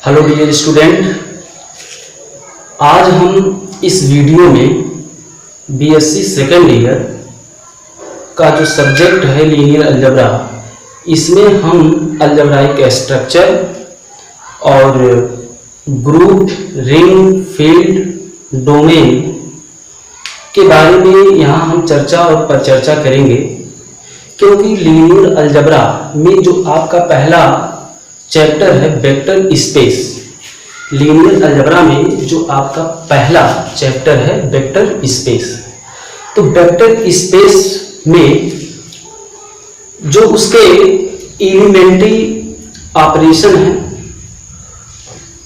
Hello dear student, आज हम इस वीडियो में बीएससी सेकेंड ईयर का जो सब्जेक्ट है लीनियर अलजेब्रा, इसमें हम अलजेब्राइक स्ट्रक्चर और ग्रुप, रिंग, फील्ड, डोमेन के बारे में यहाँ हम चर्चा और परिचर्चा करेंगे। क्योंकि लीनियर अलजेब्रा में जो आपका पहला चैप्टर है वेक्टर स्पेस, लीनियर अलजेब्रा में जो आपका पहला चैप्टर है वेक्टर स्पेस, तो वेक्टर स्पेस में जो उसके एलिमेंट्री ऑपरेशन है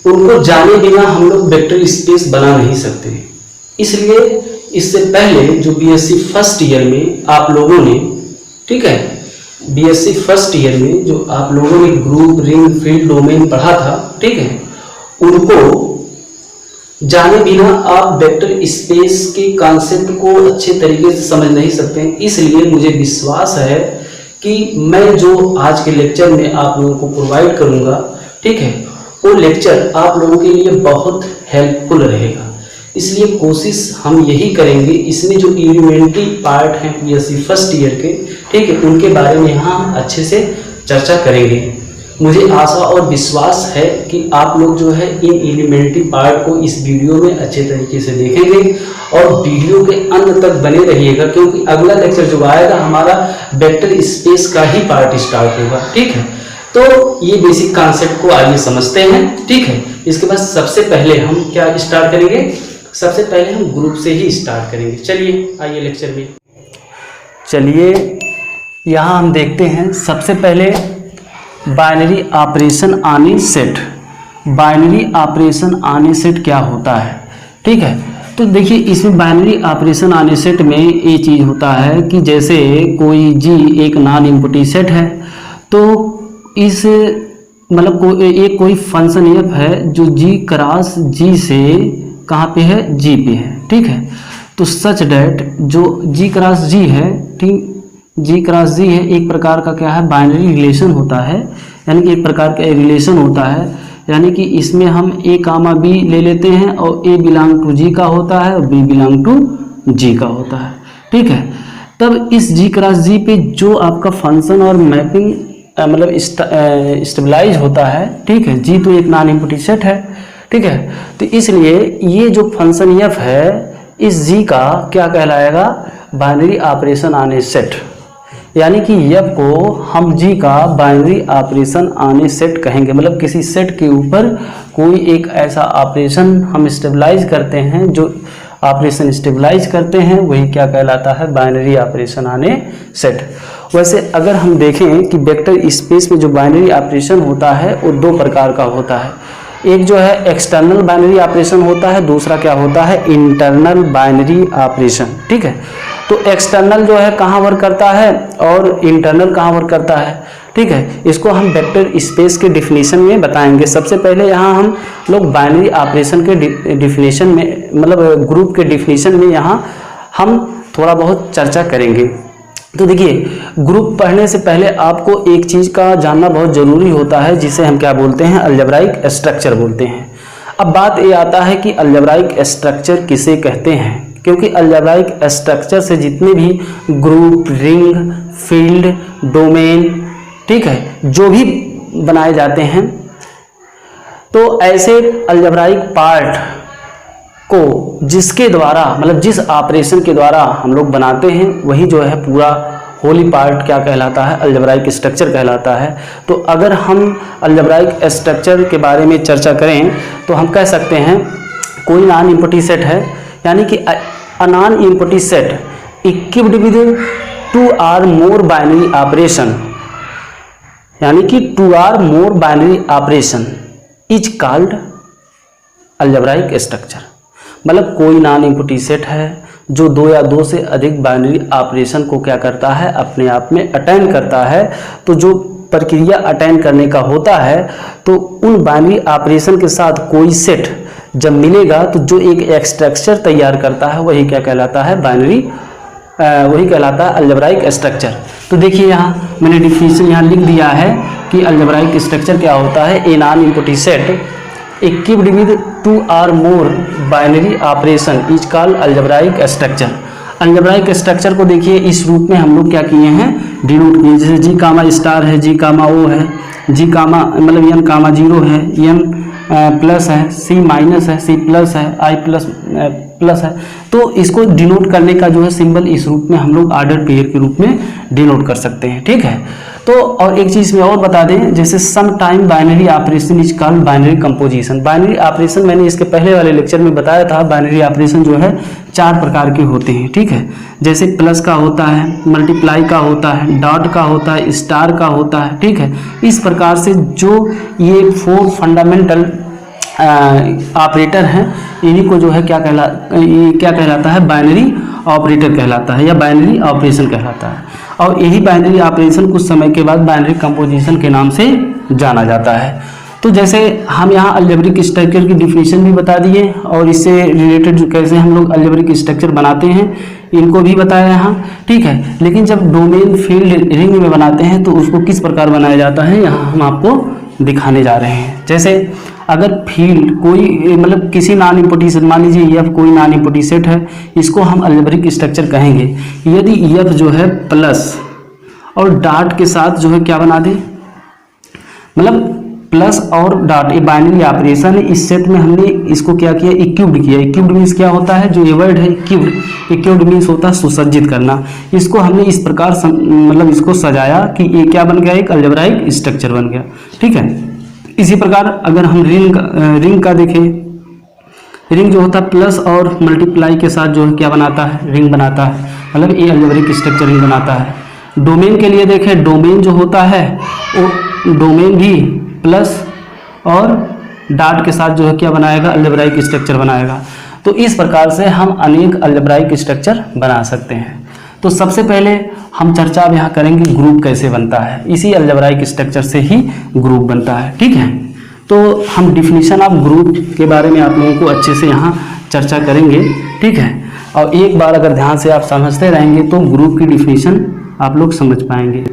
उनको जाने बिना हम लोग वेक्टर स्पेस बना नहीं सकते। इसलिए इससे पहले जो बीएससी फर्स्ट ईयर में आप लोगों ने, ठीक है, बीएससी फर्स्ट ईयर में जो आप लोगों ने ग्रुप, रिंग, फील्ड, डोमेन पढ़ा था, ठीक है, उनको जाने बिना आप वेक्टर स्पेस के कॉन्सेप्ट को अच्छे तरीके से समझ नहीं सकते हैं। इसलिए मुझे विश्वास है कि मैं जो आज के लेक्चर में आप लोगों को प्रोवाइड करूंगा, ठीक है, वो लेक्चर आप लोगों के लिए बहुत हेल्पफुल रहेगा। इसलिए कोशिश हम यही करेंगे, इसमें जो एलिमेंट्री पार्ट हैं बीएससी फर्स्ट ईयर के, ठीक है, उनके बारे में यहाँ हम अच्छे से चर्चा करेंगे। मुझे आशा और विश्वास है कि आप लोग जो है इन एलिमेंट्री पार्ट को इस वीडियो में अच्छे तरीके से देखेंगे और वीडियो के अंत तक बने रहिएगा, क्योंकि अगला लेक्चर जो आएगा हमारा वेक्टर स्पेस का ही पार्ट स्टार्ट होगा, ठीक है। तो ये बेसिक कॉन्सेप्ट को आइए समझते हैं, ठीक है। इसके बाद सबसे पहले हम क्या स्टार्ट करेंगे, सबसे पहले हम ग्रुप से ही स्टार्ट करेंगे। चलिए आइए लेक्चर में, चलिए यहाँ हम देखते हैं सबसे पहले binary operation on A set. Binary operation on A set क्या होता है, ठीक है। तो देखिए इसमें binary operation on A set में ये चीज़ होता है कि जैसे कोई जी एक नॉन इनपुटी सेट है, तो इस मतलब कोई फंक्शन एफ है जो जी क्रॉस जी से कहाँ पे है, जी पे है, ठीक है। तो सच डैट जो जी क्रॉस जी है, ठीक, जी क्रॉस जी है, एक प्रकार का क्या है, बाइनरी रिलेशन होता है, यानी कि एक प्रकार का रिलेशन होता है, यानी कि इसमें हम ए कामा बी ले लेते हैं और ए बिलोंग टू जी का होता है और बी बिलोंग टू जी का होता है, ठीक है। तब इस जी क्रॉस जी पे जो आपका फंक्शन और मैपिंग मतलब स्टेबलाइज होता है, ठीक है। जी तो एक नॉन इनपुटी सेट है, ठीक है। तो इसलिए ये जो फंक्शन एफ है इस जी का क्या कहलाएगा, binary operation on A set, यानी कि एफ को हम जी का binary operation on A set कहेंगे। मतलब किसी सेट के ऊपर कोई एक ऐसा ऑपरेशन हम स्टेबलाइज करते हैं, जो ऑपरेशन स्टेबलाइज करते हैं वही क्या कहलाता है, binary operation on A set. वैसे अगर हम देखें कि वेक्टर स्पेस में जो बाइनरी ऑपरेशन होता है वो दो प्रकार का होता है। एक जो है एक्सटर्नल बाइनरी ऑपरेशन होता है, दूसरा क्या होता है, इंटरनल बाइनरी ऑपरेशन, ठीक है। तो एक्सटर्नल जो है कहाँ वर्क करता है और इंटरनल कहाँ वर्क करता है, ठीक है। इसको हम वेक्टर स्पेस के डिफिनीशन में बताएंगे। सबसे पहले यहाँ हम लोग बाइनरी ऑपरेशन के डिफिनीशन में, मतलब ग्रुप के डिफिनीशन में यहाँ हम थोड़ा बहुत चर्चा करेंगे। तो देखिए ग्रुप पढ़ने से पहले आपको एक चीज़ का जानना बहुत ज़रूरी होता है, जिसे हम क्या बोलते हैं, अलजेब्राइक स्ट्रक्चर बोलते हैं। अब बात ये आता है कि अलजेब्राइक स्ट्रक्चर किसे कहते हैं, क्योंकि अलजेब्राइक स्ट्रक्चर से जितने भी ग्रुप, रिंग, फील्ड, डोमेन, ठीक है, जो भी बनाए जाते हैं, तो ऐसे अलजेब्राइक पार्ट को जिसके द्वारा, मतलब जिस ऑपरेशन के द्वारा हम लोग बनाते हैं वही जो है पूरा होली पार्ट क्या कहलाता है, अलजेब्राइक स्ट्रक्चर कहलाता है। तो अगर हम अलजेब्राइक स्ट्रक्चर के बारे में चर्चा करें तो हम कह सकते हैं कोई नॉन इनपुटी सेट है, यानी कि a non empty set equipped with 2 or more binary operation, यानी कि 2 or more binary operation is called algebraic structure. मतलब कोई नॉन इनपुटी सेट है जो 2 या 2 से अधिक बाइनरी ऑपरेशन को क्या करता है, अपने आप में अटेंड करता है। तो जो प्रक्रिया अटेंड करने का होता है, तो उन बाइनरी ऑपरेशन के साथ कोई सेट जब मिलेगा तो जो एक स्ट्रक्चर तैयार करता है वही क्या कहलाता है, बाइनरी, वही कहलाता है अलजेब्राइक स्ट्रक्चर। तो देखिए यहाँ मैंने डिफिनीशन यहाँ लिख दिया है कि अलजेब्राइक स्ट्रक्चर क्या होता है, a non empty set equipped with 2 or more binary operation is called algebraic structure। Algebraic structure को देखिए इस रूप में हम लोग क्या किए हैं, डिनोट किए। जैसे जी कामा स्टार है, जी कामा ओ है, जी कामा मतलब एन कामा जीरो है, एन प्लस है, सी माइनस है, सी प्लस है, आई प्लस प्लस है। तो इसको डिनोट करने का जो है सिंबल इस रूप में हम लोग ऑर्डर पेयर के रूप में डिनोट कर सकते हैं, ठीक है। तो और एक चीज़ में और बता दें, जैसे some time binary operation is called binary composition. Binary operation मैंने इसके पहले वाले लेक्चर में बताया था, बाइनरी ऑपरेशन जो है 4 प्रकार के होते हैं, ठीक है। जैसे प्लस का होता है, मल्टीप्लाई का होता है, डॉट का होता है, स्टार का होता है, ठीक है। इस प्रकार से जो ये 4 फंडामेंटल ऑपरेटर हैं, इन्हीं को जो है क्या कहलाता है, बाइनरी ऑपरेटर कहलाता है या बाइनरी ऑपरेशन कहलाता है। और यही बाइनरी ऑपरेशन कुछ समय के बाद बाइनरी कंपोजिशन के नाम से जाना जाता है। तो जैसे हम यहाँ अलजेब्रिक स्ट्रक्चर की डिफिनीशन भी बता दिए और इससे रिलेटेड जो कैसे हम लोग अलजेब्रिक स्ट्रक्चर बनाते हैं इनको भी बताया यहाँ, ठीक है। लेकिन जब डोमेन फील्ड रिंग में बनाते हैं तो उसको किस प्रकार बनाया जाता है यहाँ हम आपको दिखाने जा रहे हैं। जैसे अगर फील्ड कोई मतलब किसी नॉन इम्पोर्टी सेट, मान लीजिए एफ कोई नॉन इम्पोर्टी सेट है, इसको हम अलजेब्रिक स्ट्रक्चर कहेंगे। यदि एफ जो है प्लस और डॉट के साथ जो है क्या बना दे, मतलब प्लस और डॉट, ये बाइनरी ऑपरेशन है। इस सेट में हमने इसको क्या किया, इक्विप्ड किया। इक्विप्ड मीन्स क्या होता है, जो ये वर्ड है इक्विप्ड मीन्स होता है सुसज्जित करना। इसको हमने इस प्रकार मतलब इसको सजाया कि ये क्या बन गया, एक अलजेब्राइक स्ट्रक्चर बन गया, ठीक है। इसी प्रकार अगर हम रिंग का देखें, रिंग जो होता है प्लस और मल्टीप्लाई के साथ जो है क्या बनाता है, रिंग बनाता है, मतलब ये अलजेब्रिक स्ट्रक्चर रिंग बनाता है। डोमेन के लिए देखें, डोमेन जो होता है वो डोमेन भी प्लस और डॉट के साथ जो है क्या बनाएगा, अलजेब्राइक स्ट्रक्चर बनाएगा। तो इस प्रकार से हम अनेक अलजेब्राइक स्ट्रक्चर बना सकते हैं। तो सबसे पहले हम चर्चा अब यहाँ करेंगे ग्रुप कैसे बनता है। इसी अलजेब्राइक स्ट्रक्चर से ही ग्रुप बनता है, ठीक है। तो हम डिफिनीशन ऑफ ग्रुप के बारे में आप लोगों को अच्छे से यहाँ चर्चा करेंगे, ठीक है। और एक बार अगर ध्यान से आप समझते रहेंगे तो ग्रुप की डिफिनीशन आप लोग समझ पाएंगे।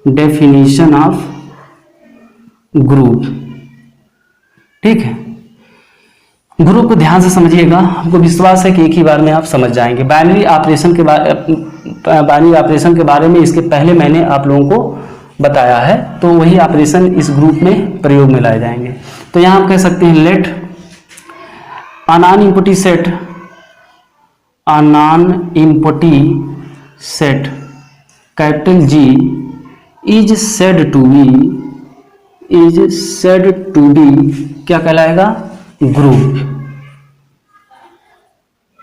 डेफिनीशन ऑफ ग्रुप, ठीक है। ग्रुप को ध्यान से समझिएगा, हमको विश्वास है कि एक ही बार में आप समझ जाएंगे। बाइनरी ऑपरेशन के बारे में इसके पहले मैंने आप लोगों को बताया है, तो वही ऑपरेशन इस ग्रुप में प्रयोग में लाए जाएंगे। तो यहाँ हम कह सकते हैं let a non empty set capital G is said to be क्या कहलाएगा, group,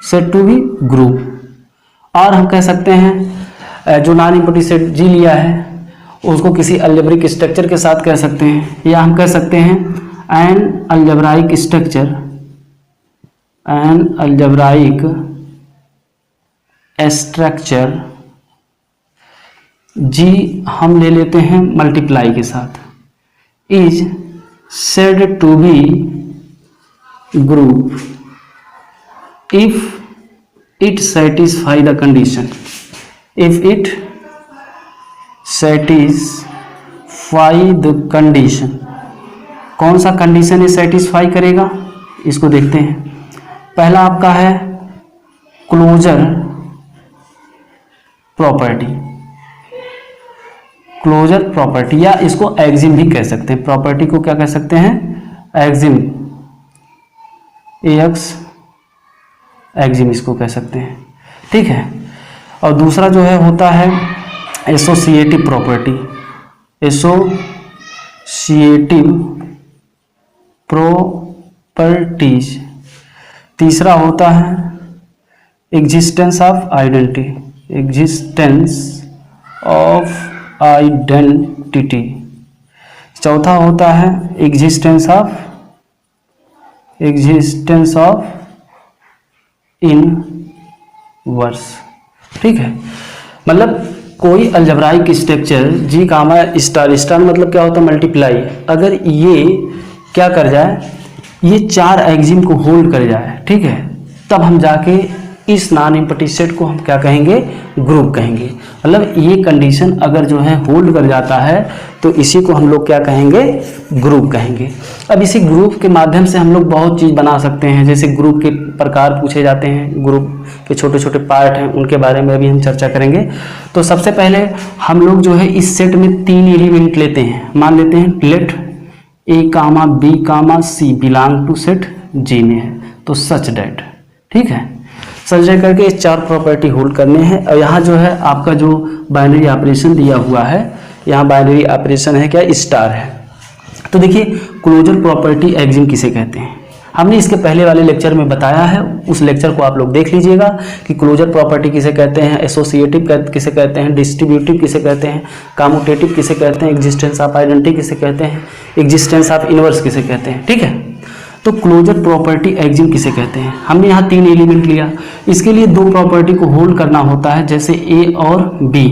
set to be group. और हम कह सकते हैं जो नॉन इम्पोर्टी सेट G लिया है उसको किसी अलजेब्रिक स्ट्रक्चर के साथ कह सकते हैं, या हम कह सकते हैं एन अलजेब्राइक स्ट्रक्चर G हम ले लेते हैं मल्टीप्लाई के साथ, is said to be group if it satisfy the condition, if it satisfy the condition। कौन सा कंडीशन ये सेटिस्फाई करेगा, इसको देखते हैं। पहला आपका है क्लोजर प्रॉपर्टी, या इसको एक्सिम भी कह सकते हैं। प्रॉपर्टी को क्या कह सकते हैं, एक्सिम, एक्सिम इसको कह सकते हैं, ठीक है। और दूसरा जो है होता है एसोसिएटिव प्रॉपर्टीज। तीसरा होता है एग्जिस्टेंस ऑफ आइडेंटिटी। चौथा होता है एग्जिस्टेंस ऑफ इनवर्स, ठीक है। मतलब कोई अलजेब्राइक स्ट्रक्चर G कामा स्टार मतलब क्या होता है, मल्टीप्लाई। अगर ये क्या कर जाए, ये 4 एक्सिम को होल्ड कर जाए, ठीक है, तब हम जाके इस नॉन एम्प्टी सेट को हम क्या कहेंगे, ग्रुप कहेंगे। मतलब ये कंडीशन अगर जो है होल्ड कर जाता है तो इसी को हम लोग क्या कहेंगे, ग्रुप कहेंगे। अब इसी ग्रुप के माध्यम से हम लोग बहुत चीज़ बना सकते हैं, जैसे ग्रुप के प्रकार पूछे जाते हैं, ग्रुप के छोटे छोटे पार्ट हैं, उनके बारे में अभी हम चर्चा करेंगे। तो सबसे पहले हम लोग जो है इस सेट में 3 एलिमेंट लेते हैं, मान लेते हैं let a comma b comma c belong to set G में है, तो सच दैट, ठीक है, सच दैट करके 4 प्रॉपर्टी होल्ड करने हैं। और यहाँ जो है आपका जो बाइनरी ऑपरेशन दिया हुआ है, यहाँ बाइनरी ऑपरेशन है क्या, स्टार है। तो देखिए क्लोजर प्रॉपर्टी एक्सिम किसे कहते हैं, हमने इसके पहले वाले लेक्चर में बताया है, उस लेक्चर को आप लोग देख लीजिएगा कि क्लोजर प्रॉपर्टी किसे कहते हैं, एसोसिएटिव किसे कहते हैं, डिस्ट्रीब्यूटिव किसे कहते हैं, कम्यूटेटिव किसे कहते हैं, एग्जिस्टेंस ऑफ आइडेंटिटी किसे कहते हैं, एग्जिस्टेंस ऑफ इनवर्स किसे कहते हैं, ठीक है। तो क्लोजर प्रॉपर्टी एक्सिम किसे कहते हैं, हमने यहाँ 3 एलिमेंट लिया, इसके लिए 2 प्रॉपर्टी को होल्ड करना होता है, जैसे ए और बी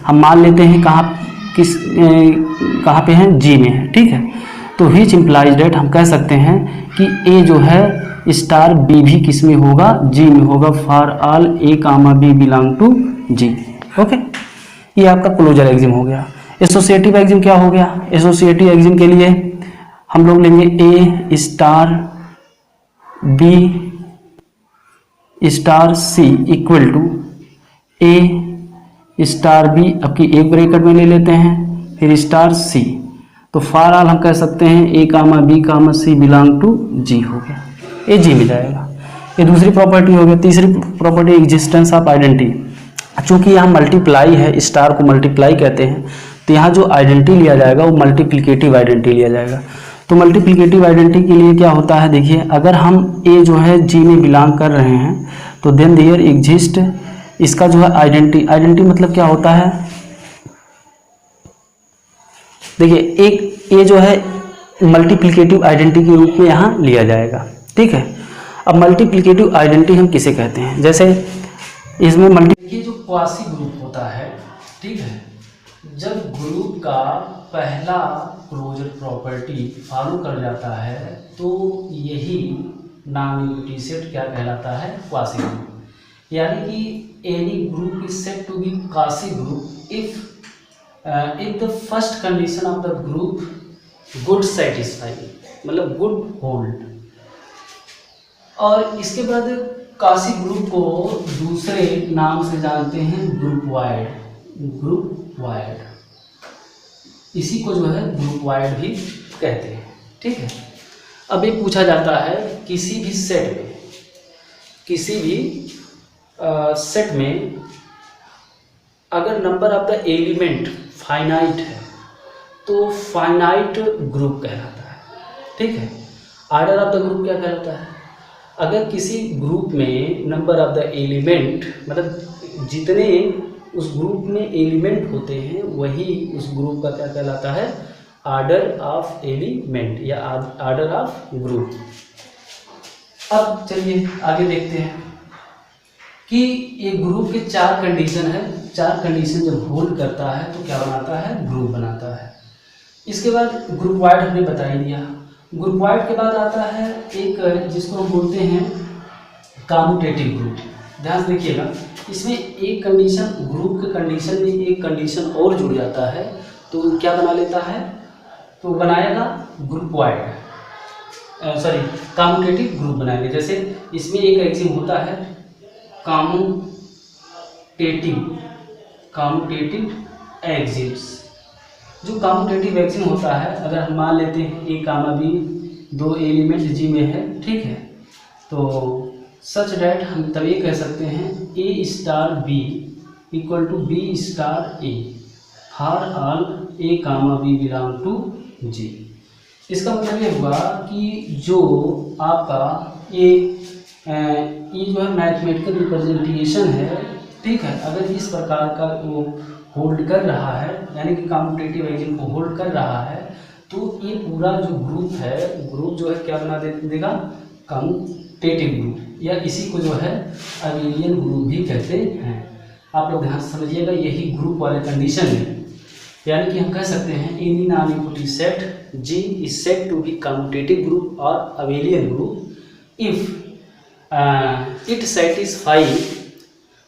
हम मान लेते हैं कहाँ पे हैं, जी में है, ठीक है। तो विच इम्प्लाइज डेट हम कह सकते हैं कि ए जो है स्टार बी भी किस में होगा, जी में होगा, for all A comma B belong to G, okay. ये आपका क्लोजर एक्सिम हो गया। एसोसिएटिव एक्सिम क्या हो गया, एसोसिएटिव एक्सिम के लिए हम लोग लेंगे a star b star c equal to a star b, आपकी एक ब्रैकेट में ले लेते हैं, फिर स्टार सी, तो फॉर ऑल हम कह सकते हैं a comma b comma c belong to G हो गया, ये जी में जाएगा। ये दूसरी प्रॉपर्टी हो गई। तीसरी प्रॉपर्टी एग्जिस्टेंस ऑफ आइडेंटिटी, चूंकि यहाँ मल्टीप्लाई है, स्टार को मल्टीप्लाई कहते हैं, तो यहाँ जो आइडेंटिटी लिया जाएगा वो मल्टीप्लिकेटिव आइडेंटिटी लिया जाएगा। तो मल्टीप्लिकेटिव आइडेंटिटी के लिए क्या होता है, देखिए अगर हम ए जो है जी में बिलोंग कर रहे हैं तो देन देयर एग्जिस्ट, इसका जो है आइडेंटिटी मतलब क्या होता है, देखिए एक ए जो है मल्टीप्लिकेटिव आइडेंटिटी के रूप में यहाँ लिया जाएगा, ठीक है। अब मल्टीप्लिकेटिव आइडेंटिटी हम किसे कहते हैं, जैसे इसमें देखिए जो क्वासी ग्रुप होता है, ठीक है, जब ग्रुप का पहला क्लोजर प्रॉपर्टी फॉलो कर जाता है तो यही नॉन एम्प्टी सेट क्या कहलाता है, क्वासी ग्रुप। यानी कि any group is said to be quasi group if the first condition of the group good satisfy, मतलब गुड होल्ड। और इसके बाद क्वासी ग्रुप को दूसरे नाम से जानते हैं ग्रुप वाइड, इसी को जो है ग्रुप वाइड भी कहते हैं, ठीक है। अब ये पूछा जाता है किसी भी सेट में अगर number of the element finite है तो फाइनाइट ग्रुप कहलाता है, ठीक है। ऑर्डर ऑफ द ग्रुप क्या कहलाता है, अगर किसी ग्रुप में नंबर ऑफ द एलिमेंट, मतलब जितने उस ग्रुप में एलिमेंट होते हैं वही उस ग्रुप का क्या कहलाता है, ऑर्डर ऑफ एलिमेंट या ऑर्डर ऑफ ग्रुप। अब चलिए आगे देखते हैं कि ये ग्रुप के 4 कंडीशन है, 4 कंडीशन जब होल्ड करता है तो क्या बनाता है, ग्रुप बनाता है। इसके बाद ग्रुप वाइड हमने बता ही दिया। ग्रुप वाइड के बाद आता है एक जिसको हम बोलते हैं कम्यूटेटिव ग्रुप। ध्यान से देखिएगा, इसमें एक कंडीशन, ग्रुप के कंडीशन में एक कंडीशन और जुड़ जाता है तो क्या बना लेता है, तो बनाएगा ग्रुप वाइड, कम्यूटेटिव ग्रुप बनाएंगे। जैसे इसमें एक एक्सिम होता है कम्यूटेटिव एक्सिम्स। जो कम्यूटेटिव एक्सिम होता है, अगर हम मान लेते हैं a comma B 2 element G में है, ठीक है, तो सच डैट हम तब ये कह सकते हैं a star b equal to b star a for all A comma B belong to G. इसका मतलब ये हुआ कि जो आपका ये जो है मैथमेटिकल रिप्रेजेंटेशन है, ठीक है, अगर इस प्रकार का वो होल्ड कर रहा है, यानी कि कम्यूटेटिव एक्सिम को होल्ड कर रहा है, तो ये पूरा जो ग्रुप है, ग्रुप जो है क्या बना देगा, कम्यूटेटिव ग्रुप, या इसी को जो है अबेलियन ग्रुप भी कहते हैं। आप लोग ध्यान से समझिएगा, यही ग्रुप वाले कंडीशन है, यानी कि हम कह सकते हैं any non empty set G is said to be commutative group और abelian group if it satisfy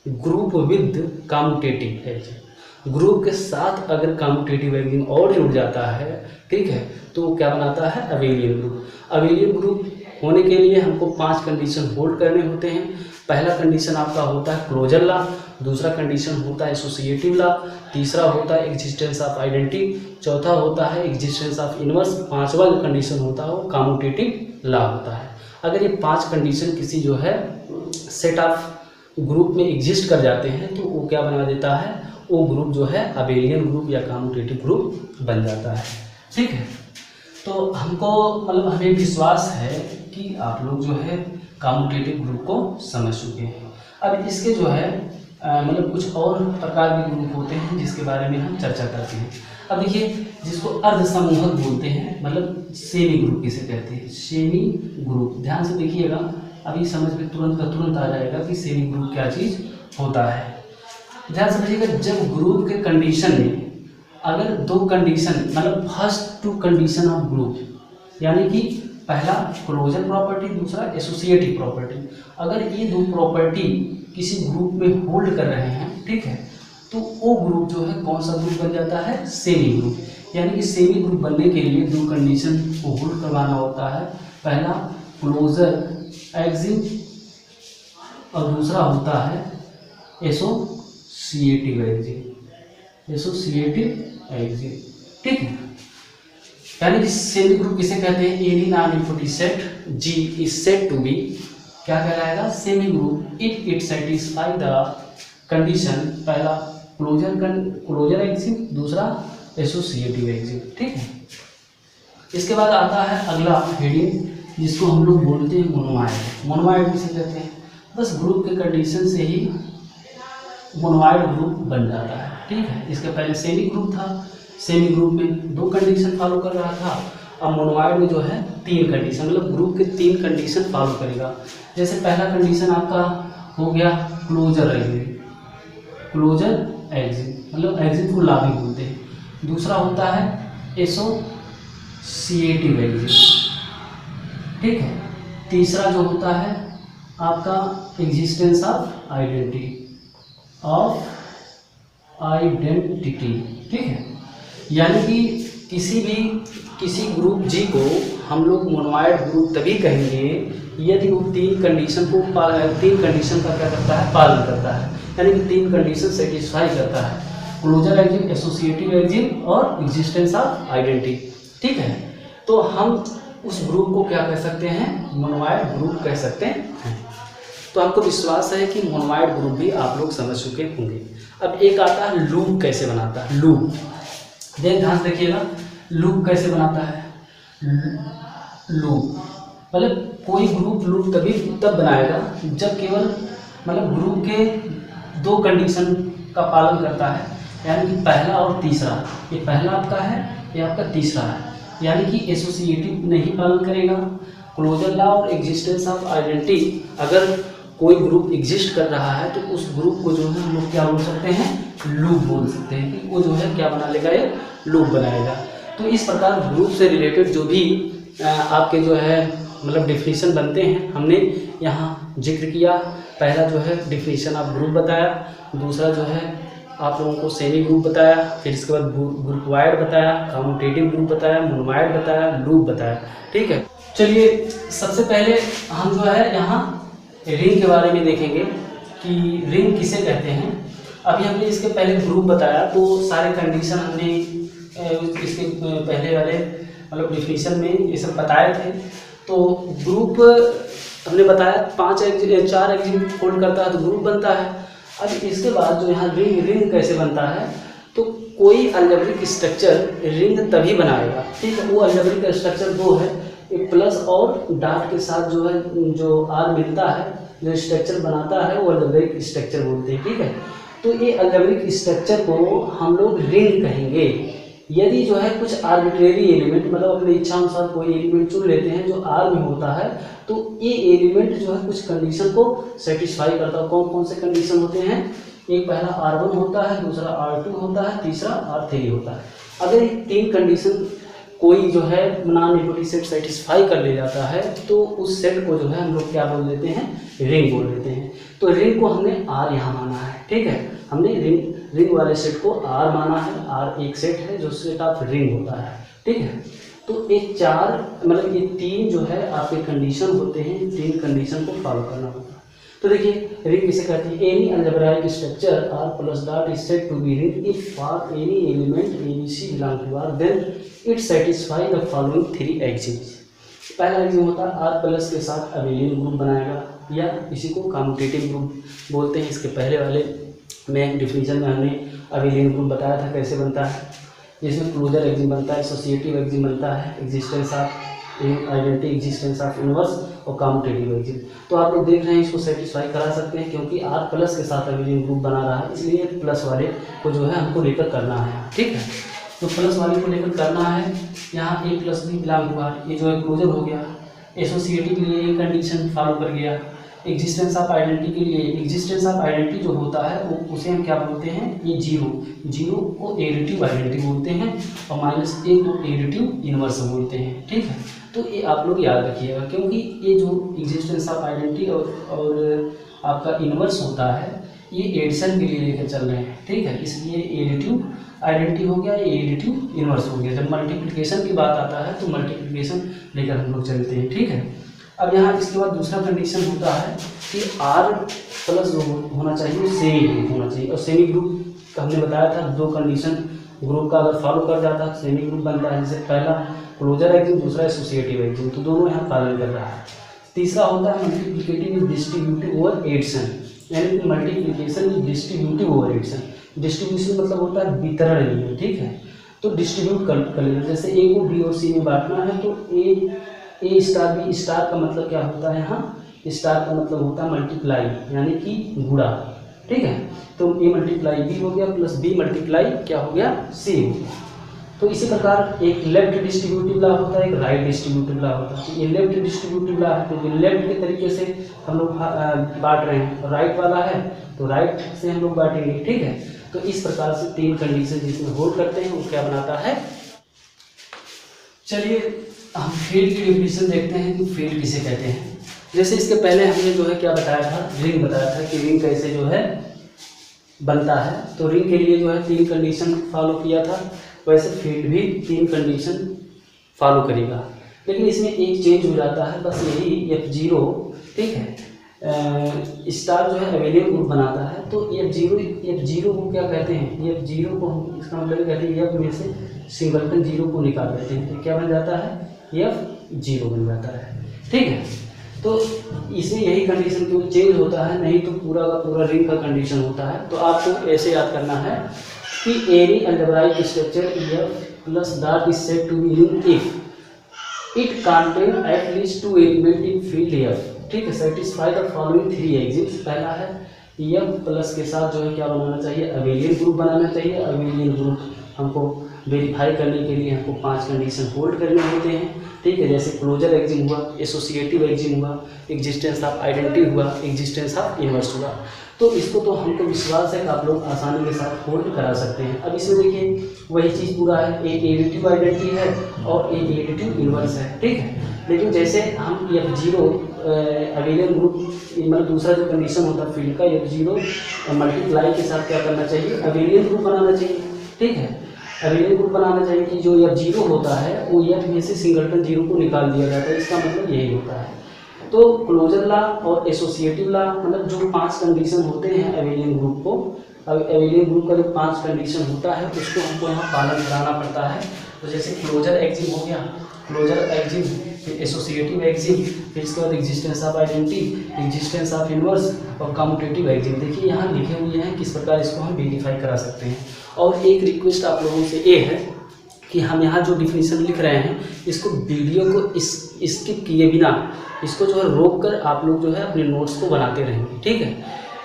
group with commutative axiom. Group के साथ अगर कम्यूटेटिव एग्जिम और जुड़ जाता है, ठीक है, तो वो क्या बनाता है, अबेलियन ग्रुप। अबेलियन ग्रुप होने के लिए हमको 5 कंडीशन होल्ड करने होते हैं। पहला कंडीशन आपका होता है क्लोजर लॉ, दूसरा कंडीशन होता है एसोसिएटिव लॉ, तीसरा होता है एग्जिस्टेंस ऑफ आइडेंटिटी, चौथा होता है एग्जिस्टेंस ऑफ इनवर्स, पांचवा जो कंडीशन होता है वो कम्यूटेटिव लॉ होता है। अगर ये 5 कंडीशन किसी जो है सेट ऑफ ग्रुप में एग्जिस्ट कर जाते हैं तो वो क्या बना देता है, वो ग्रुप जो है अबेलियन ग्रुप या कम्यूटेटिव ग्रुप बन जाता है। ठीक है, तो हमको मतलब हमें विश्वास है कि आप लोग जो है कम्यूटेटिव ग्रुप को समझ चुके हैं। अब इसके जो है मतलब कुछ और प्रकार के ग्रुप होते हैं जिसके बारे में हम चर्चा करते हैं। अब देखिए, जिसको अर्ध समूहक बोलते हैं, मतलब सेमी ग्रुप किसे कहते हैं, सेमी ग्रुप। ध्यान से देखिएगा, अभी समझ में तुरंत का तुरंत आ जाएगा कि सेमी ग्रुप क्या चीज़ होता है। ध्यान समझिएगा, जब ग्रुप के कंडीशन में अगर 2 कंडीशन मतलब फर्स्ट 2 कंडीशन ऑफ ग्रुप, यानी कि पहला क्लोजर प्रॉपर्टी, दूसरा एसोसिएटिव प्रॉपर्टी, अगर ये 2 प्रॉपर्टी किसी ग्रुप में होल्ड कर रहे हैं, ठीक है, तो वो ग्रुप जो है कौन सा ग्रुप बन जाता है, सेमी ग्रुप। यानी कि सेमी ग्रुप बनने के लिए 2 कंडीशन को होल्ड करवाना होता है। पहला क्लोजर एग्जिम और दूसरा होता है एसोसिएटिव एग्जिम, एसोसिएटिव एग्जिम। ठीक है, यानी कि सेमी ग्रुप किसे कहते हैं, any non empty set G is said to be क्या कहलाएगा, semi group if it satisfy the condition, पहला क्लोजर एग्जिम, दूसरा एसोसिएटिव एग्जिम। ठीक है, इसके बाद आता है अगला हेडिंग जिसको हम लोग बोलते हैं मोनोमाइड। मोनोमाइड किसे कहते हैं, बस ग्रुप के कंडीशन से ही मोनोमाइड ग्रुप बन जाता है। ठीक है, इसके पहले सेमी ग्रुप था, सेमी ग्रुप में 2 कंडीशन फॉलो कर रहा था, अब मोनोमाइड में जो है 3 कंडीशन, मतलब ग्रुप के 3 कंडीशन फॉलो करेगा। जैसे पहला कंडीशन आपका हो गया क्लोजर एग्जिम, क्लोजर एग्जिम मतलब एग्जिम को लॉ भी बोलते हैं। दूसरा होता है एसोसिएटिव एग्जिम, ठीक है। तीसरा जो होता है आपका एग्जिस्टेंस ऑफ आइडेंटिटी, ठीक है। यानी कि किसी ग्रुप जी को हम लोग मोनोमाइड ग्रुप तभी कहेंगे यदि वो 3 कंडीशन का क्या करता है, पालन करता है, यानी कि 3 कंडीशन सेटिस्फाई करता है, क्लोजर एग्जिम, एसोसिएटिव एग्जिम और एग्जिस्टेंस ऑफ आइडेंटिटी। ठीक है, तो हम उस ग्रुप को क्या कह सकते हैं, मोनोमाइड ग्रुप कह सकते हैं। तो आपको विश्वास है कि मोनोमाइड ग्रुप भी आप लोग समझ चुके होंगे। अब एक आता है लूप कैसे बनाता है, लूप ध्यान से देखिएगा, लूप कैसे बनाता है। लूप मतलब कोई ग्रुप लूप तब बनाएगा जब केवल मतलब ग्रुप के 2 कंडीशन का पालन करता है, यानी कि पहला और तीसरा। ये पहला आपका है, ये आपका तीसरा है, यानी कि एसोसिएटिव नहीं पालन करेगा। क्लोजर लॉ और एग्जिस्टेंस ऑफ आइडेंटिटी, अगर कोई ग्रुप एग्जिस्ट कर रहा है तो उस ग्रुप को जो है हम लोग क्या बोल सकते हैं, लूप बोल सकते हैं, कि वो जो है क्या बना लेगा, ये लूप बनाएगा। तो इस प्रकार ग्रुप से रिलेटेड जो भी आपके जो है मतलब डिफिनीशन बनते हैं, हमने यहाँ जिक्र किया। पहला जो है डिफिनीशन ऑफ ग्रुप बताया, दूसरा जो है आप लोगों को सेमी ग्रुप बताया, फिर इसके बाद ग्रुप वाइड बताया, कम्यूटेटिव ग्रुप बताया, मोनोमाइड बताया, लूप बताया। ठीक है, चलिए सबसे पहले हम जो है यहाँ रिंग के बारे में देखेंगे कि रिंग किसे कहते हैं। अभी हमने इसके पहले ग्रुप बताया तो सारे कंडीशन हमने इसके पहले वाले मतलब डिफिनीशन में ये सब बताए थे। तो ग्रुप हमने बताया 4 एग्जिम होल्ड करता है तो ग्रुप बनता है। अब इसके बाद जो यहाँ रिंग कैसे बनता है, तो कोई अलजेब्रिक स्ट्रक्चर रिंग तभी बनाएगा, ठीक है। वो अलजेब्रिक स्ट्रक्चर 2 है, एक प्लस और डॉट के साथ जो है जो आर मिलता है, जो स्ट्रक्चर बनाता है वो अलजेब्रिक स्ट्रक्चर बोलते हैं, ठीक है। तो ये अलजेब्रिक स्ट्रक्चर को हम लोग रिंग कहेंगे यदि जो है कुछ आर्बिट्रेरी एलिमेंट मतलब अपनी इच्छा अनुसार कोई एलिमेंट चुन लेते हैं जो आर में होता है, तो ये एलिमेंट जो है कुछ कंडीशन को सेटिस्फाई करता है। कौन कौन से कंडीशन होते हैं, एक पहला R1 होता है, दूसरा R2 होता है, तीसरा R3 होता है। अगर ये 3 कंडीशन कोई जो है नॉन इक्वलिटी सेट सेटिस्फाई कर ले जाता है तो उस सेट को जो है हम लोग क्या बोल देते हैं, रिंग बोल देते हैं। तो रिंग को हमने आर यहाँ माना है, ठीक है, हमने रिंग वाले सेट को आर माना है। आर एक सेट है जो सेट ऑफ रिंग होता है, ठीक है। तो ये चार मतलब ये तीन जो है आपके कंडीशन होते हैं, तीन कंडीशन को फॉलो करना होगा। तो देखिए रिंग किसे कहते हैं, any algebraic structure R plus dot is said to be ring if for any element A B C belong to R then it satisfy the following three axioms. पहला एक्सिम होता है आर प्लस के साथ अबेलियन ग्रुप बनाएगा, या इसी को commutative group बोलते हैं। इसके पहले वाले में डिफिनीशन में हमने अबेलियन ग्रुप बताया था कैसे बनता है, जिसमें क्लोजर एक्सिम बनता है, एसोसिएटिव एक्सिम बनता है, existence of identity, existence of inverse और कम्यूटेटिव एक्सिम। तो आप लोग देख रहे हैं इसको सेटिस्फाई करा सकते हैं क्योंकि आर प्लस के साथ अबेलियन ग्रुप बना रहा है, इसलिए प्लस वाले को जो है हमको लेकर करना है, ठीक है। तो प्लस वाले को लेकर करना है, यहाँ a plus b belong to R, ये जो है क्लोजर हो गया। एसोसिएटिव के लिए एक कंडीशन फॉलो कर गया। एग्जिस्टेंस ऑफ आइडेंटिटी के लिए, एग्जिस्टेंस ऑफ आइडेंटिटी जो होता है वो उसे हम क्या बोलते हैं, ये जीरो को एडिटिव आइडेंटिटी बोलते हैं और -a को एडिटिव इनवर्स बोलते हैं, ठीक है। तो ये आप लोग याद रखिएगा क्योंकि ये जो एग्जिस्टेंस ऑफ आइडेंटिटी और आपका इनवर्स होता है ये एडिशन के लिए लेकर चल रहे हैं, ठीक है। इसलिए एडिटिव आइडेंटिटी हो गया, ये एडिटिव इनवर्स हो गया। जब मल्टीप्लिकेशन की बात आता है तो मल्टीप्लिकेशन लेकर हम लोग चलते हैं, ठीक है। अब यहाँ इसके बाद दूसरा कंडीशन होता है कि आर प्लस जो होना चाहिए वो सेमी ग्रुप होना चाहिए, और सेमी ग्रुप हमने बताया था दो कंडीशन ग्रुप का अगर फॉलो कर जाता है सेमी ग्रुप बनता है, जैसे पहला क्लोजर एक्सिम, दूसरा एसोसिएटिव एक्सिम, तो दोनों यहाँ पालन कर रहा है। तीसरा होता है multiplicative with distributive over addition, यानी कि multiplication with distributive over addition. Distribution मतलब होता है वितरण नियम, ठीक है। तो डिस्ट्रीब्यूट कर लेना, जैसे ए को बी और सी में बांटना है तो ए स्टार बी स्टार का मतलब क्या होता है, यहाँ स्टार का मतलब होता है मल्टीप्लाई यानी कि गुणा, ठीक है। तो ए मल्टीप्लाई बी हो गया प्लस बी मल्टीप्लाई क्या हो गया, सी हो गया। तो इसी प्रकार एक लेफ्ट डिस्ट्रीब्यूटिव लॉ होता है, एक राइट डिस्ट्रीब्यूटिव लॉ होता है। ये लेफ्ट डिस्ट्रीब्यूटिव लॉ है तो लेफ्ट के तरीके से हम लोग बांट रहे हैं, और राइट वाला है तो राइट से हम लोग बांटेंगे, ठीक है। तो इस प्रकार से तीन कंडीशन जिसमें होल्ड करते हैं वो क्या बनाता है। चलिए हम फील्ड की डिफिनीशन देखते हैं कि फील्ड किसे कहते हैं। जैसे इसके पहले हमने जो है क्या बताया था, रिंग बताया था कि रिंग कैसे जो है बनता है। तो रिंग के लिए जो है तीन कंडीशन फॉलो किया था, वैसे फील्ड भी तीन कंडीशन फॉलो करेगा, लेकिन इसमें एक चेंज हो जाता है बस यही F0, ठीक है। स्टार जो है अबेलियन ग्रुप बनाता है तो F0 को क्या कहते हैं, F0 को हम इसका मतलब कहते हैं F में से सिंगलटन जीरो को निकाल देते हैं तो क्या बन जाता है, F0 बन जाता है, ठीक है। तो इसमें यही कंडीशन क्योंकि चेंज होता है, नहीं तो पूरा का पूरा रिंग का कंडीशन होता है। तो आपको ऐसे याद करना है कि any algebraic structure F plus dot is said to be ring if it contain at least two element in field F, ठीक है। Satisfy the following three axioms. पहला है F प्लस के साथ जो है क्या बनाना चाहिए, अबेलियन ग्रुप बनाना चाहिए। अबेलियन ग्रुप हमको वेरीफाई करने के लिए हमको 5 कंडीशन होल्ड करने होते हैं, ठीक है। जैसे क्लोजर एक्सिम हुआ, एसोसिएटिव एक्सिम हुआ, एग्जिस्टेंस ऑफ आइडेंटिटी हुआ, एग्जिस्टेंस ऑफ इनवर्स हुआ। तो इसको तो हमको विश्वास है कि आप लोग आसानी के साथ होल्ड करा सकते हैं। अब इसमें देखिए वही चीज़ पूरा है, एक एडिटिव आइडेंटिटी है और एक एडिटिव इनवर्स है, ठीक है। लेकिन जैसे हम F0 अबेलियन ग्रुप मतलब दूसरा जो कंडीशन होता है फील्ड का F0 मल्टीप्लाई के साथ क्या करना चाहिए, अबेलियन ग्रुप बनाना चाहिए, ठीक है। अबेलियन ग्रुप बनाना चाहिए कि जो F0 होता है वो F में से सिंगलटन जीरो को निकाल दिया जाता है, इसका मतलब यही होता है। तो क्लोजर लॉ और एसोसिएटिव लॉ मतलब जो 5 कंडीशन होते हैं अबेलियन ग्रुप को, अब अबेलियन ग्रुप का जो 5 कंडीशन होता है उसको हमको यहाँ पालन कराना पड़ता है। तो जैसे क्लोजर एक्सिम हो गया, क्लोजर एक्सिम, फिर एसोसिएटिव एक्सिम, फिर इसके बाद existence of identity, existence of inverse और कम्यूटेटिव एक्सिम। देखिए यहाँ लिखे हुए हैं किस प्रकार इसको हम वेरीफाई करा सकते हैं। और एक रिक्वेस्ट आप लोगों से ये है कि हम यहाँ जो डिफिनीशन लिख रहे हैं इसको वीडियो को स्किप किए बिना इसको जो है रोक कर आप लोग जो है अपने नोट्स को बनाते रहेंगे, ठीक है।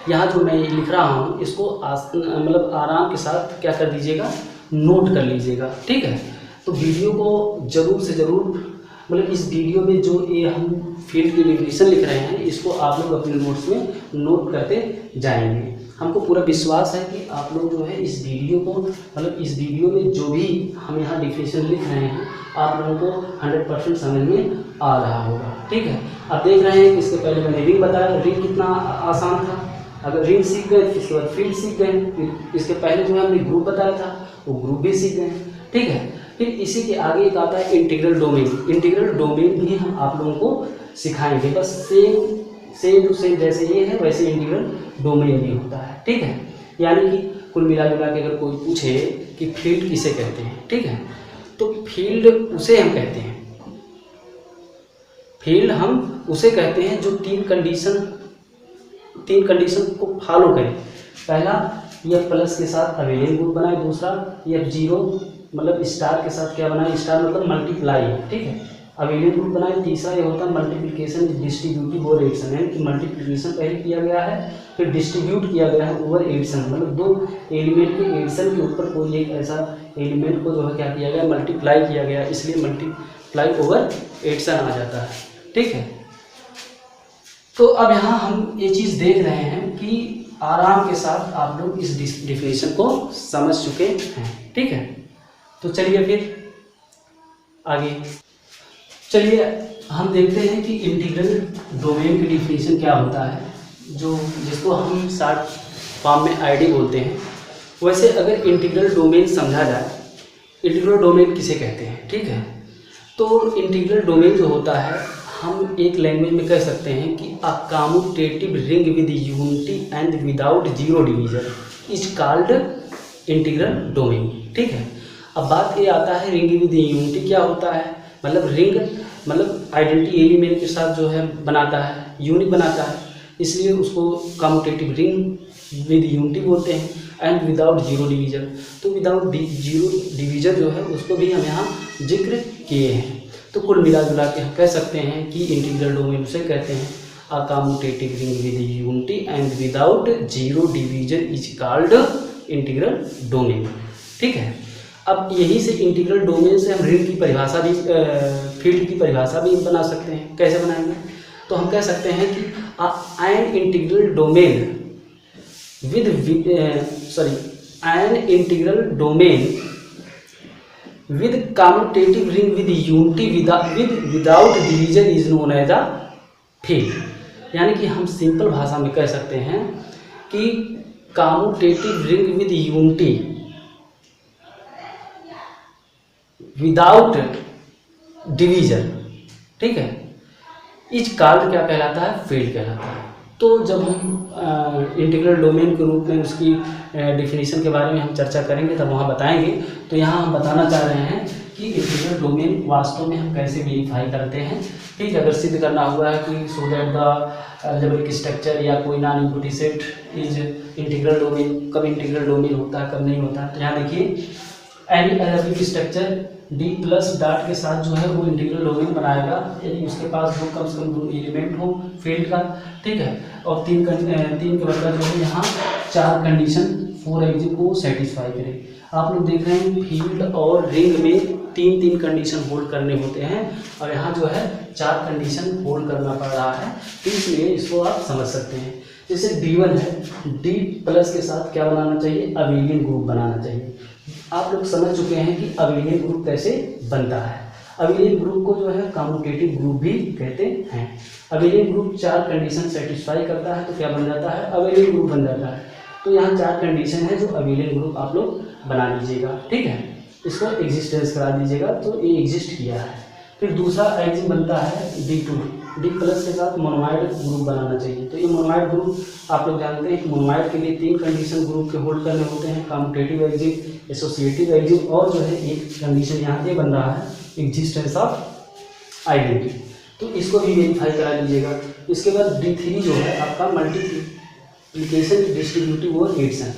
यहाँ जो मैं लिख रहा हूँ इसको मतलब आराम के साथ क्या कर दीजिएगा, नोट कर लीजिएगा, ठीक है। तो वीडियो को ज़रूर से ज़रूर मतलब इस वीडियो में जो ये हम फील्ड की डिफिनीशन लिख रहे हैं इसको आप लोग अपने नोट्स में नोट करते जाएंगे। हमको पूरा विश्वास है कि आप लोग जो है इस वीडियो को मतलब इस वीडियो में जो भी हम यहाँ डिफिनेशन लिख रहे हैं आप लोगों को 100% समझ में आ रहा होगा। ठीक है, आप देख रहे हैं कि इसके पहले मैंने रिंग बताया, रिंग कितना आसान था। अगर रिंग सीख गए तो इसके बाद फील्ड सीख गए, फिर इसके पहले जो है हमने ग्रुप बताया था वो ग्रुप भी सीख गए। ठीक है, फिर इसी के आगे एक आता है इंटीग्रल डोमेन। इंटीग्रल डोमेन भी हम आप लोगों को सिखाएंगे, बस सेम टू सेम जैसे ये है वैसे इंटीग्रल डोमेन भी होता है। ठीक है, यानी कि कुल मिला जुला के अगर कोई पूछे कि फील्ड किसे कहते हैं, ठीक है, तो फील्ड उसे हम कहते हैं, फील्ड हम उसे कहते हैं जो तीन कंडीशन को फॉलो करें। पहला, यह प्लस के साथ अवेलेबल ग्रुप बनाए। दूसरा, यह जीरो मतलब स्टार के साथ क्या बनाए, स्टार मतलब मल्टीप्लाई, ठीक है, अवेलेबल ग्रुप बनाए। तीसरा ये होता है मल्टीप्लिकेशन डिस्ट्रीब्यूटिव ओवर एडिशन, यानी कि मल्टीप्लिकेशन पहले किया गया है फिर डिस्ट्रीब्यूट किया गया है ओवर एडिशन, मतलब दो एलिमेंट के एडिशन के ऊपर कोई एक ऐसा एलिमेंट को जो है क्या किया गया, मल्टीप्लाई किया गया, इसलिए मल्टीप्लाई ओवर एडिशन आ जाता है। ठीक है, तो अब यहाँ हम ये चीज़ देख रहे हैं कि आराम के साथ आप लोग इस डिफिनेशन को समझ चुके हैं। ठीक है, तो चलिए फिर आगे चलिए हम देखते हैं कि इंटीग्रल डोमेन की डिफिनेशन क्या होता है, जो जिसको हम शॉर्ट फॉर्म में आईडी बोलते हैं। वैसे अगर इंटीग्रल डोमेन समझा जाए, इंटीग्रल डोमेन किसे कहते हैं, ठीक है, तो इंटीग्रल डोमेन जो होता है हम एक लैंग्वेज में कह सकते हैं कि a commutative ring with unity and without zero division is called integral domain. ठीक है, अब बात ये आता है रिंग विद यूनिटी क्या होता है, मतलब रिंग मतलब आइडेंटिटी एलिमेंट के साथ जो है बनाता है, यूनिट बनाता है, इसलिए उसको कम्यूटेटिव रिंग विद यूनिटी बोलते हैं। एंड विदाउट जीरो डिवीजन, तो विदाउट जीरो डिवीजन जो है उसको भी हम यहाँ जिक्र किए हैं। तो कुल मिला जुला के हम कह सकते हैं कि इंटीग्रल डोमेन उसे कहते हैं a commutative ring with unity and without zero division is called integral domain. ठीक है, अब यहीं से इंटीग्रल डोमेन से हम रिंग की परिभाषा भी फील्ड की परिभाषा भी बना सकते हैं। कैसे बनाएंगे, तो हम कह सकते हैं कि an integral domain with commutative ring with unity without division is known as a field। यानी कि हम सिंपल भाषा में कह सकते हैं कि commutative ring with unity without division, ठीक है, इज कॉल्ड क्या कहलाता है, फील्ड कहलाता है। तो जब हम इंटीग्रल डोमेन के रूप में उसकी डिफिनीशन के बारे में हम चर्चा करेंगे तब वहाँ बताएंगे। तो यहाँ हम बताना चाह रहे हैं कि इंटीग्रल डोमेन वास्तव में हम कैसे वेरीफाई करते हैं। ठीक है, अगर सिद्ध करना हुआ है कि so that the algebraic structure या कोई non empty set is integral domain, कब इंटीग्रल डोमेन होता है कब नहीं होता है। तो यहाँ देखिए any algebraic structure D plus dot के साथ जो है वो इंटीग्रल डोमेन बनाएगा यदि उसके पास दो कम से कम दो एलिमेंट हो फील्ड का। ठीक है, और तीन के बदला जो है यहाँ चार कंडीशन 4 एग्जिट को सेटिस्फाई करे। आप लोग देख रहे हैं फील्ड और रिंग में तीन कंडीशन होल्ड करने होते हैं और यहाँ जो है 4 कंडीशन होल्ड करना पड़ रहा है, तो इसलिए इसको आप समझ सकते हैं। जैसे D1 है, D प्लस के साथ क्या बनाना चाहिए, अबेलियन ग्रुप बनाना चाहिए। आप लोग समझ चुके हैं कि अबेलियन ग्रुप कैसे बनता है। अबेलियन ग्रुप को जो है कम्यूटेटिव ग्रुप भी कहते हैं। अबेलियन ग्रुप 4 कंडीशन सेटिस्फाई करता है तो क्या बन जाता है, अबेलियन ग्रुप बन जाता है। तो यहाँ 4 कंडीशन है जो अबेलियन ग्रुप आप लोग बना लीजिएगा। ठीक है, इसको एग्जिस्टेंस करा दीजिएगा तो ये एग्जिस्ट किया है। फिर दूसरा एग्जिट बनता है D2, D प्लस के साथ मोनोमाइड ग्रुप बनाना चाहिए। तो ये मोनोमाइड ग्रुप आप लोग जानते हैं कि मोनोमाइड के लिए 3 कंडीशन ग्रुप के होल्ड करने होते हैं, कम्यूटेटिव एग्जिट, एसोसिएटिव एग्जिट और जो है एक कंडीशन यहाँ पे बन रहा है एग्जिस्टेंस ऑफ आइडेंटिटी। तो इसको भी वेरीफाई करा लीजिएगा। इसके बाद D3 जो है आपका मल्टीप्लिकेशन डिस्ट्रीब्यूटिव और एडिशन।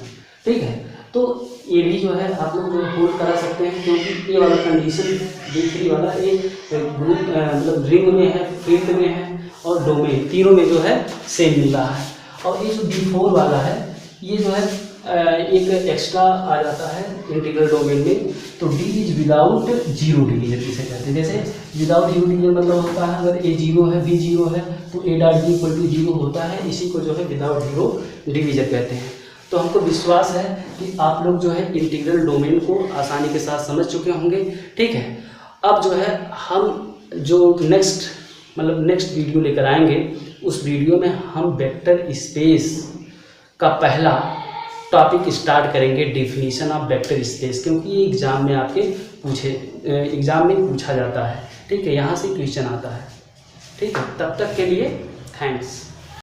ठीक है, तो ये भी जो है आप लोग होल्ड करा सकते हैं क्योंकि ये वाला कंडीशन D3 वाला एक ग्रुप मतलब रिंग में है, फील्ड में है और डोमेन, तीनों में जो है सेम मिल रहा है। और ये जो D4 वाला है ये जो है एक एक्स्ट्रा आ जाता है इंटीग्रल डोमेन में। तो D is without zero division किसे कहते हैं। जैसे विदाउट जीरो डिवीजन मतलब होता है अगर A 0 है B 0 है तो A dot B equal to 0 होता है, इसी को जो है विदाउट जीरो डिवीजन कहते हैं। तो हमको विश्वास है कि आप लोग जो है इंटीग्रल डोमेन को आसानी के साथ समझ चुके होंगे। ठीक है, अब जो है हम जो नेक्स्ट वीडियो लेकर आएंगे, उस वीडियो में हम वेक्टर स्पेस का पहला टॉपिक स्टार्ट करेंगे, डेफिनेशन ऑफ वेक्टर स्पेस, क्योंकि ये एग्जाम में पूछा जाता है। ठीक है, यहाँ से क्वेश्चन आता है। ठीक है, तब तक के लिए थैंक्स।